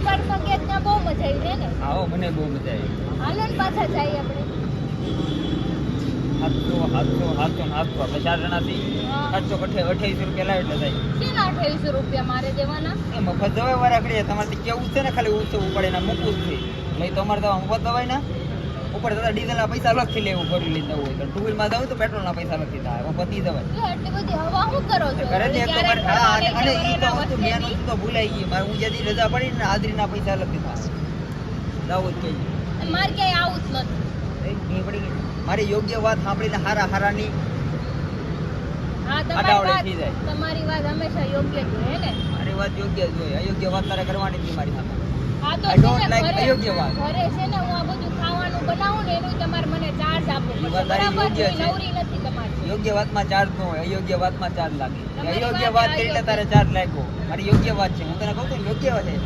પાર્કમાં ગયા ત્યાં બહુ મજા આવી રે ને. આવો મને બહુ મજા આવી. હાલો ને પાછા જઈએ આપણે. 700 4 જણાથી ખર્ચો કઠે 2800 રૂપિયા લાવે એટલે થાય. શેના 2800 રૂપિયા મારે દેવાના? એ મફત દવાઈ વાળા કરીએ તમારે કેવું છે ને ખાલી ઊંચું પડે ને મૂકવું જ છે નહીં તમારે દવા મફત દવાઈ ના ઉપર દાદા ડીઝલના પૈસા લખી લેવું ફોરવી લીધા હોય તો ટુ વ્હીલમાં જાવ તો પેટ્રોલના પૈસા લખી થાય મફત ની દવાઈ એટલી બધી હવા શું કરો છો? કરે છે એક તો મારે હા અને ઈ તો વસ્તુ મેન વસ્તુ તો ભૂલાઈ ગઈ મારે હું જેથી રજા પડી ને હાજરીના પૈસા લખી થાય જાવ જ કહીએ મારે ક્યાંય આવું જ નથી. નહીં પડી ગઈ મારી યોગ્ય વાત સાંભળીને હારાની હા આડાવડી થઈ જાય. તમારી વાત હંમેશા યોગ્ય જ હોય હે ને. મારી વાત યોગ્ય જ હોય અયોગ્ય વાત તારે કરવાની જ નહીં મારી સામે. હા તો I don't like અયોગ્ય વાત. ઘરે છે ને હું આ બધું ખાવાનું બનાવું ને એનું તમારે મને ચાર્જ આપવો ઈ પડશે. વાત તારી બરાબર યોગ્ય છે, છે. નવરી નથી તમારી. યોગ્ય વાતમાં ચાર્જ ન હોય અયોગ્ય વાતમાં ચાર્જ લાગે તમારી અયોગ્ય વાત વાત કરી એટલે તારે ચાર્જ લાગ્યો મારી યોગ્ય વાત છે હું તને કહું છું ને યોગ્ય વાત છે